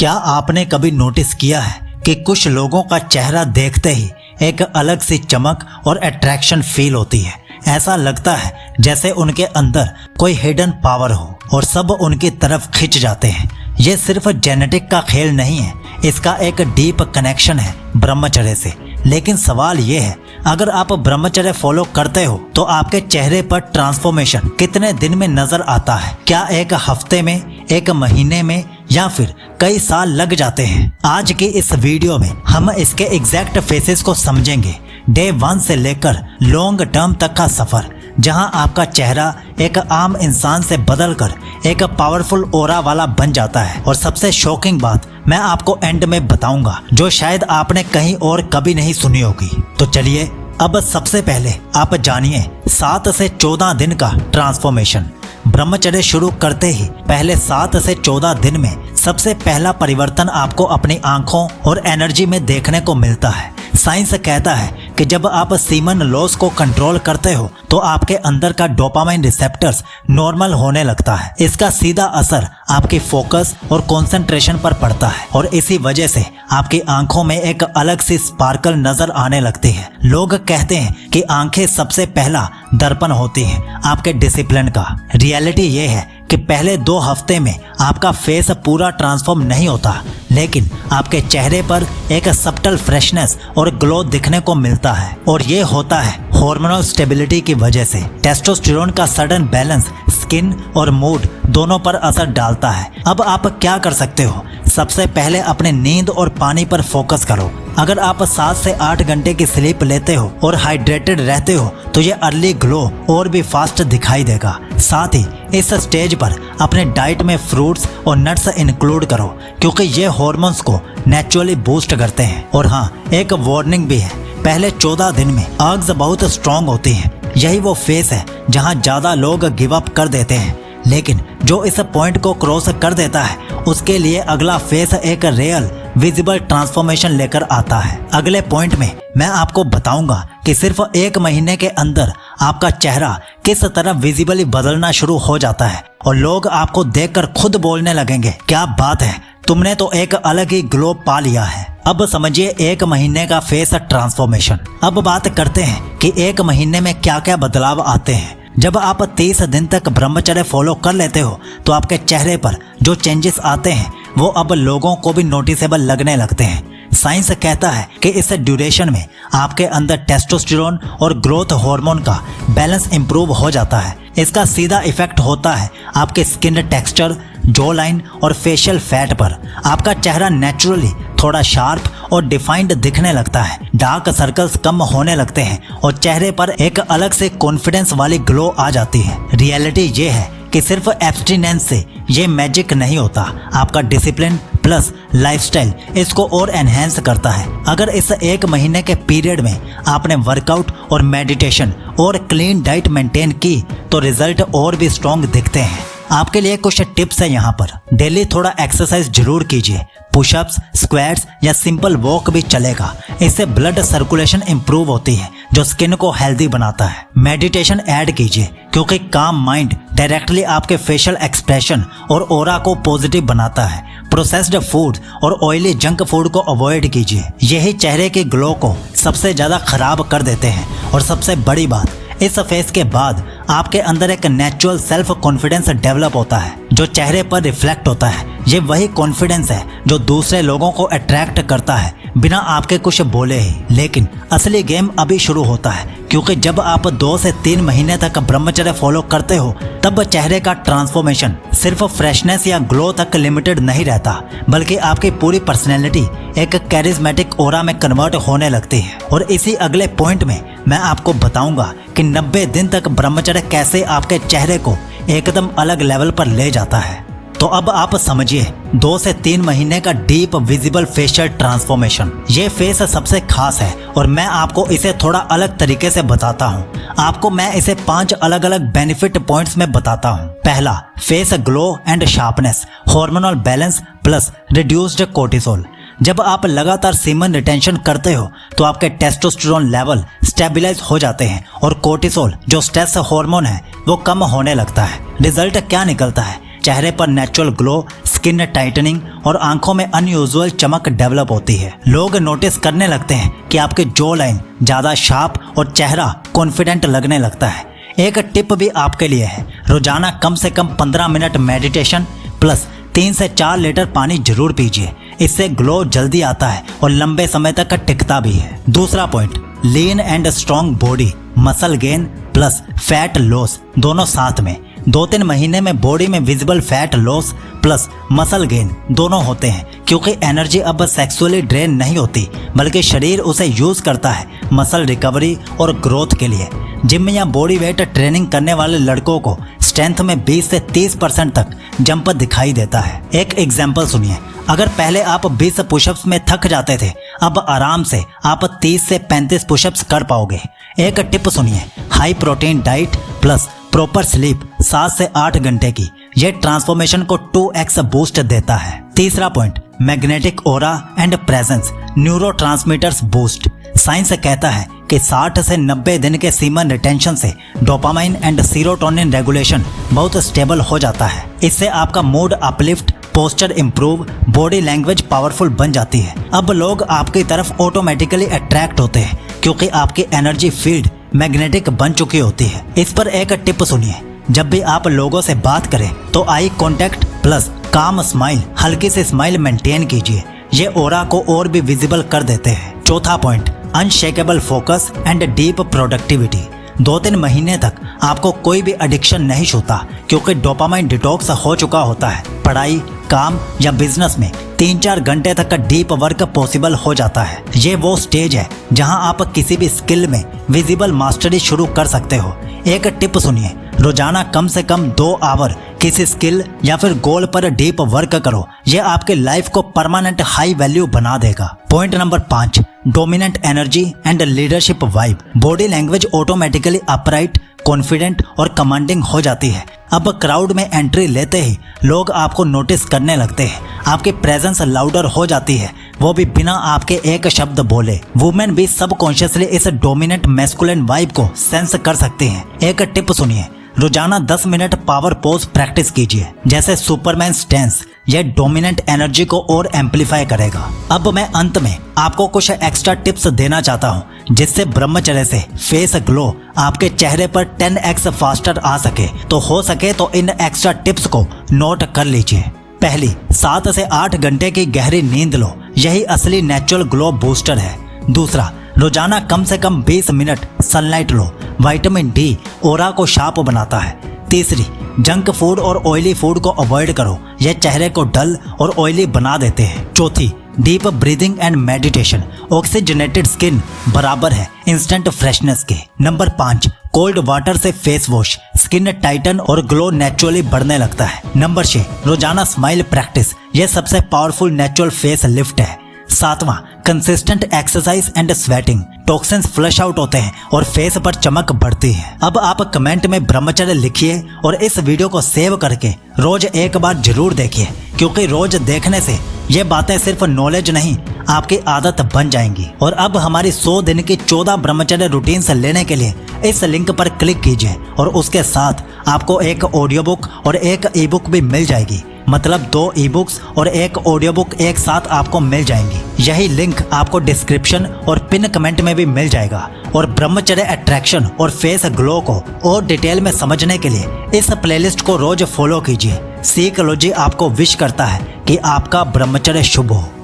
क्या आपने कभी नोटिस किया है कि कुछ लोगों का चेहरा देखते ही एक अलग सी चमक और अट्रैक्शन फील होती है। ऐसा लगता है जैसे उनके अंदर कोई हिडन पावर हो और सब उनकी तरफ खिंच जाते हैं। ये सिर्फ जेनेटिक का खेल नहीं है, इसका एक डीप कनेक्शन है ब्रह्मचर्य से। लेकिन सवाल ये है, अगर आप ब्रह्मचर्य फॉलो करते हो तो आपके चेहरे पर ट्रांसफॉर्मेशन कितने दिन में नजर आता है? क्या एक हफ्ते में, एक महीने में, या फिर कई साल लग जाते हैं? आज की इस वीडियो में हम इसके एग्जैक्ट फेसेस को समझेंगे। डे 1 से लेकर लॉन्ग टर्म तक का सफर, जहां आपका चेहरा एक आम इंसान से बदलकर एक पावरफुल ऑरा वाला बन जाता है। और सबसे शॉकिंग बात मैं आपको एंड में बताऊंगा, जो शायद आपने कहीं और कभी नहीं सुनी होगी। तो चलिए अब सबसे पहले आप जानिए 7 से 14 दिन का ट्रांसफॉर्मेशन। ब्रह्मचर्य शुरू करते ही पहले 7 से 14 दिन में सबसे पहला परिवर्तन आपको अपनी आंखों और एनर्जी में देखने को मिलता है। साइंस कहता है कि जब आप सीमन लॉस को कंट्रोल करते हो तो आपके अंदर का डोपामाइन रिसेप्टर्स नॉर्मल होने लगता है। इसका सीधा असर आपकी फोकस और कंसंट्रेशन पर पड़ता है और इसी वजह से आपकी आंखों में एक अलग सी स्पार्कल नजर आने लगती है। लोग कहते हैं कि आंखें सबसे पहला दर्पण होती हैं आपके डिसिप्लिन का। रियलिटी ये है कि पहले 2 हफ्ते में आपका फेस पूरा ट्रांसफॉर्म नहीं होता, लेकिन आपके चेहरे पर एक सब्टल फ्रेशनेस और ग्लो दिखने को मिलता है। और ये होता है हार्मोनल स्टेबिलिटी की वजह से। टेस्टोस्टेरोन का सडन बैलेंस स्किन और मूड दोनों पर असर डालता है। अब आप क्या कर सकते हो? सबसे पहले अपने नींद और पानी पर फोकस करो। अगर आप 7 से 8 घंटे की स्लीप लेते हो और हाइड्रेटेड रहते हो तो ये अर्ली ग्लो और भी फास्ट दिखाई देगा। साथ ही इस स्टेज पर अपने डाइट में फ्रूट्स और नट्स इंक्लूड करो, क्योंकि ये हॉर्मोन्स को नेचुरली बूस्ट करते हैं। और हाँ, एक वार्निंग भी है, पहले 14 दिन में अर्ग्स बहुत स्ट्रॉन्ग होती हैं। यही वो फेस है जहाँ ज्यादा लोग गिव अप कर देते हैं, लेकिन जो इस पॉइंट को क्रॉस कर देता है उसके लिए अगला फेस एक रियल विजिबल ट्रांसफॉर्मेशन लेकर आता है। अगले पॉइंट में मैं आपको बताऊंगा कि सिर्फ 1 महीने के अंदर आपका चेहरा किस तरह विजिबली बदलना शुरू हो जाता है और लोग आपको देखकर खुद बोलने लगेंगे, क्या बात है, तुमने तो एक अलग ही ग्लो पा लिया है। अब समझिए 1 महीने का फेस ट्रांसफॉर्मेशन। अब बात करते हैं कि 1 महीने में क्या क्या बदलाव आते हैं। जब आप 30 दिन तक ब्रह्मचर्य फॉलो कर लेते हो तो आपके चेहरे पर जो चेंजेस आते हैं वो अब लोगों को भी नोटिसेबल लगने लगते हैं। साइंस कहता है कि इस ड्यूरेशन में आपके अंदर टेस्टोस्टेरोन और ग्रोथ हार्मोन का बैलेंस इंप्रूव हो जाता है। इसका सीधा इफेक्ट होता है आपके स्किन टेक्सचर, जॉ लाइन और फेशियल फैट पर। आपका चेहरा नेचुरली थोड़ा शार्प और डिफाइंड दिखने लगता है। डार्क सर्कल्स कम होने लगते हैं और चेहरे पर एक अलग से कॉन्फिडेंस वाली ग्लो आ जाती है। रियलिटी ये है कि सिर्फ एब्स्टिनेंस से ये मैजिक नहीं होता, आपका डिसिप्लिन प्लस लाइफस्टाइल इसको और एनहेंस करता है। अगर इस 1 महीने के पीरियड में आपने वर्कआउट और मेडिटेशन और क्लीन डाइट मेंटेन की तो रिजल्ट और भी स्ट्रॉन्ग दिखते हैं। आपके लिए कुछ टिप्स है यहाँ पर। डेली थोड़ा एक्सरसाइज जरूर कीजिए, पुशअप्स, स्क्वाट्स या सिंपल वॉक भी चलेगा। इससे ब्लड सर्कुलेशन इंप्रूव होती है जो स्किन को हेल्दी बनाता है। मेडिटेशन ऐड कीजिए, क्योंकि काम माइंड डायरेक्टली आपके फेशियल एक्सप्रेशन और ऑरा को पॉजिटिव बनाता है। प्रोसेस्ड फूड और ऑयली जंक फूड को अवॉइड कीजिए, यही चेहरे के ग्लो को सबसे ज्यादा खराब कर देते हैं। और सबसे बड़ी बात, इस फेस के बाद आपके अंदर एक नेचुरल सेल्फ कॉन्फिडेंस डेवलप होता है जो चेहरे पर रिफ्लेक्ट होता है। ये वही कॉन्फिडेंस है जो दूसरे लोगों को अट्रैक्ट करता है बिना आपके कुछ बोले ही। लेकिन असली गेम अभी शुरू होता है, क्योंकि जब आप 2 से 3 महीने तक ब्रह्मचर्य फॉलो करते हो तब चेहरे का ट्रांसफॉर्मेशन सिर्फ फ्रेशनेस या ग्लो तक लिमिटेड नहीं रहता, बल्कि आपकी पूरी पर्सनैलिटी एक कैरिज्मेटिक ऑरा में कन्वर्ट होने लगती है। और इसी अगले पॉइंट में मैं आपको बताऊंगा कि 90 दिन तक ब्रह्मचर्य कैसे आपके चेहरे को एकदम अलग लेवल पर ले जाता है। तो अब आप समझिए 2 से 3 महीने का डीप विजिबल फेशियल ट्रांसफॉर्मेशन। ये फेस सबसे खास है और मैं आपको इसे थोड़ा अलग तरीके से बताता हूँ। आपको मैं इसे 5 अलग अलग बेनिफिट पॉइंट्स में बताता हूँ। पहला, face glow and sharpness, hormonal balance plus reduced cortisol. जब आप लगातार सीमन रिटेंशन करते हो तो आपके टेस्टोस्टेरोन लेवल स्टेबलाइज हो जाते हैं और कोर्टिसोल जो स्ट्रेस हार्मोन है वो कम होने लगता है। रिजल्ट क्या निकलता है? चेहरे पर नेचुरल ग्लो, स्किन टाइटनिंग और आंखों में अनयूजुअल चमक डेवलप होती है। लोग नोटिस करने लगते हैं कि आपके जॉ लाइन ज्यादा शार्प और चेहरा कॉन्फिडेंट लगने लगता है। एक टिप भी आपके लिए है, रोजाना कम से कम 15 मिनट मेडिटेशन प्लस 3 से 4 लीटर पानी जरूर पीजिए। इससे ग्लो जल्दी आता है और लंबे समय तक टिकता भी है। दूसरा point, lean and strong body, muscle gain plus fat loss दोनों साथ में। 2-3 महीने में बॉडी में visible fat loss plus muscle gain दोनों होते हैं, क्योंकि एनर्जी अब सेक्सुअली ड्रेन नहीं होती, बल्कि शरीर उसे यूज करता है मसल रिकवरी और ग्रोथ के लिए। जिम या बॉडी वेट ट्रेनिंग करने वाले लड़कों को स्ट्रेंथ में 20 से 30% तक जंप दिखाई देता है। एक एग्जाम्पल सुनिए, अगर पहले आप 20 पुशअप्स में थक जाते थे, अब आराम से आप 30 से 35 पुशअप्स कर पाओगे। एक टिप सुनिए, high protein diet plus proper sleep 7 से 8 घंटे की, यह ट्रांसफॉर्मेशन को 2x बूस्ट देता है। तीसरा point, magnetic aura and presence, neurotransmitters boost. Science कहता है कि 60 से 90 दिन के सीमन रिटेंशन से डोपामाइन एंड सीरोटोनिन रेगुलेशन बहुत स्टेबल हो जाता है। इससे आपका mood uplift, posture improve, body language powerful बन जाती है। अब लोग आपकी तरफ ऑटोमेटिकली अट्रैक्ट होते हैं, क्योंकि आपकी एनर्जी फील्ड मैग्नेटिक बन चुकी होती है। इस पर एक टिप सुनिए, जब भी आप लोगों से बात करें तो आई कांटेक्ट प्लस काम स्माइल, हल्की सी स्माइल मेंटेन कीजिए, ये ऑरा को और भी विजिबल कर देते हैं। चौथा point, unshakeable focus and deep productivity. 2-3 महीने तक आपको कोई भी एडिक्शन नहीं छूता, क्योंकि डोपामाइन डिटॉक्स हो चुका होता है। पढ़ाई, काम या बिजनेस में 3-4 घंटे तक का डीप वर्क पॉसिबल हो जाता है। ये वो स्टेज है जहां आप किसी भी स्किल में विजिबल मास्टरी शुरू कर सकते हो। एक टिप सुनिए, रोजाना कम से कम 2 आवर किसी स्किल या फिर गोल पर डीप वर्क करो, यह आपके लाइफ को परमानेंट हाई वैल्यू बना देगा। Point number 5, dominant energy and leadership vibe. Body language automatically upright, confident और कमांडिंग हो जाती है। अब क्राउड में एंट्री लेते ही लोग आपको नोटिस करने लगते हैं, आपकी प्रेजेंस लाउडर हो जाती है, वो भी बिना आपके एक शब्द बोले। वुमेन भी सबकॉन्शियसली इस डोमिनेंट मैस्कुलिन वाइब को सेंस कर सकती हैं। एक टिप सुनिए, रोजाना 10 मिनट पावर पोज प्रैक्टिस कीजिए, जैसे सुपरमैन स्टैंस। यह डोमिनेंट एनर्जी को और एम्पलीफाई करेगा। अब मैं अंत में आपको कुछ एक्स्ट्रा टिप्स देना चाहता हूँ, जिससे ब्रह्मचर्य से फेस ग्लो आपके चेहरे पर 10x फास्टर आ सके। तो हो सके तो इन एक्स्ट्रा टिप्स को नोट कर लीजिए। पहली, 7 से 8 घंटे की गहरी नींद लो, यही असली नेचुरल ग्लो बूस्टर है। दूसरा, रोजाना कम से कम 20 मिनट सनलाइट लो, विटामिन डी ऑरा को शार्प बनाता है। तीसरी, जंक फूड और ऑयली फूड को अवॉइड करो, यह चेहरे को डल और ऑयली बना देते हैं। चौथी, deep breathing and meditation, oxygenated skin बराबर है इंस्टेंट फ्रेशनेस के। नंबर 5, कोल्ड वाटर से फेस वॉश, स्किन टाइटन और ग्लो नेचुरली बढ़ने लगता है। नंबर 6, रोजाना स्माइल प्रैक्टिस, यह सबसे पावरफुल नेचुरल फेस लिफ्ट है। 7वां, consistent exercise and sweating, toxins flush out होते हैं और फेस पर चमक बढ़ती है। अब आप कमेंट में ब्रह्मचर्य लिखिए और इस वीडियो को सेव करके रोज एक बार जरूर देखिए, क्योंकि रोज देखने से ये बातें सिर्फ नॉलेज नहीं, आपकी आदत बन जाएंगी। और अब हमारी 100 दिन की 14 ब्रह्मचर्य रूटीन से लेने के लिए इस लिंक पर क्लिक कीजिए और उसके साथ आपको एक ऑडियो बुक और एक ई बुक भी मिल जाएगी। मतलब 2 ई बुक्स और एक ऑडियो बुक एक साथ आपको मिल जाएंगी। यही लिंक आपको डिस्क्रिप्शन और पिन कमेंट में भी मिल जाएगा। और ब्रह्मचर्य अट्रैक्शन और फेस ग्लो को और डिटेल में समझने के लिए इस प्लेलिस्ट को रोज फॉलो कीजिए। साइकोलॉजी आपको विश करता है कि आपका ब्रह्मचर्य शुभ हो।